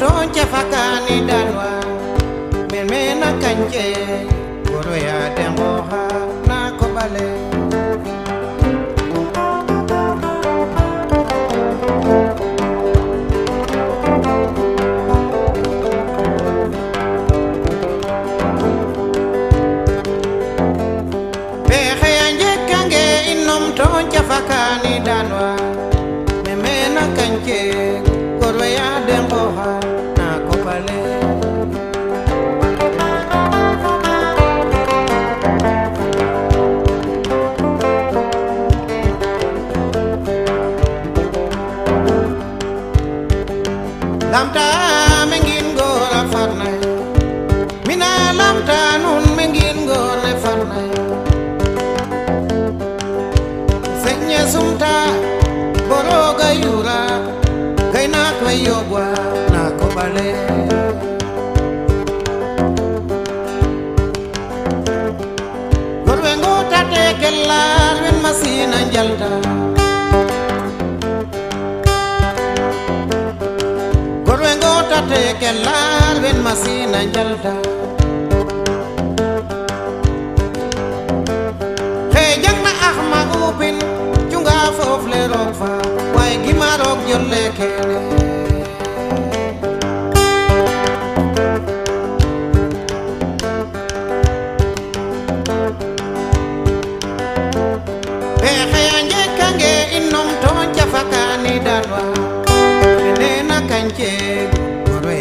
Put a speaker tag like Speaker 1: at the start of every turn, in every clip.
Speaker 1: to jafakani dalwa men mena kanje goro ya dengoha na ko bale jafakani dalwa men mena kanje goro ya dengoha na ko bale lamta mengin gora farna mina lamta nun mengin gora farna senya sumta boroga yura kaina kwayogwa na kobale gorwengo tate kelal wen masina jalta tate kelal ben masina jalta he jangna ahma upin junga fof le rok fa way gima rok jolle kene he anje kange innom to jafakani dalwa nena kanje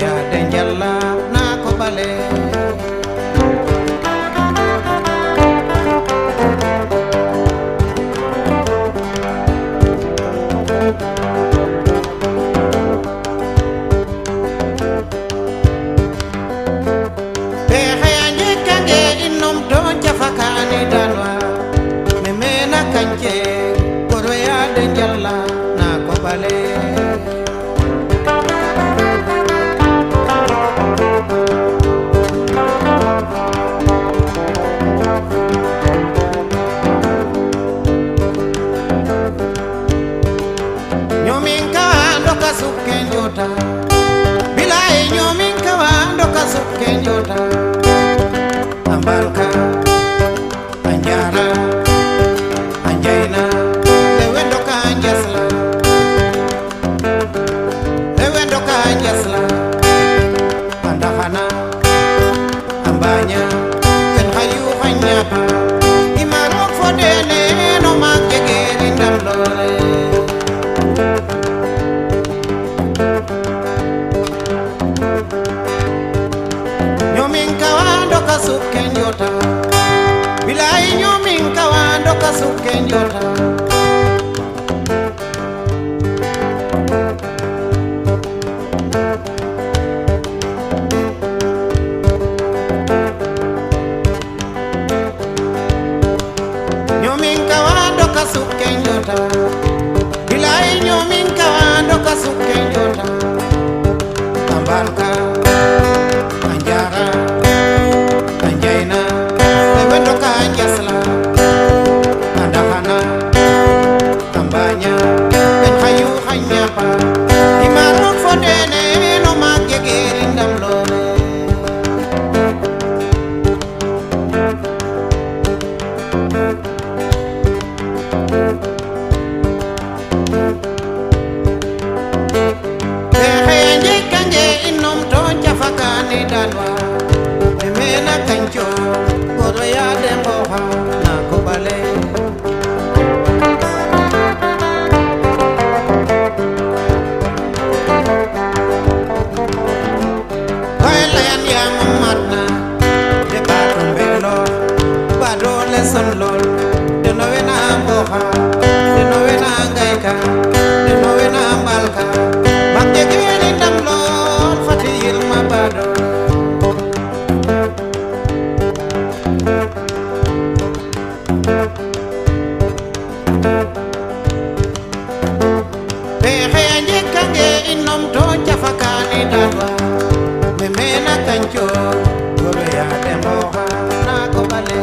Speaker 1: ya denjalla na ko bale behayanje kange innom to jafakani dalwa memena kanje koro ya denjalla na ko bale sukenjota bilai nyomin kawando kasukenjota ambalka anjara anjaina lewendo kanjasla andahana ambanya ken hayu hanyapa imarok fodene no magegeri ndamlore sukenjota bilai nyomin kawando kasukenjota nyomin kawando kasukenjota bilai nyomin kawando kasukenjota ambalka anjara andahana tambanya ken hayu hanyapa imarok fodene no magegeri ndamlore behenge kange innom to jafakani dalwa memena kancho goro ya dengoha na ko bale kailan ya mamatna de batum belo bado le sonlol de novena boha de novena ngaika de novena malka bakke gele ndamlol fatil mabado behayanje kange innom to jafakani dalwa memena kancho goro ya dengoha na ko bale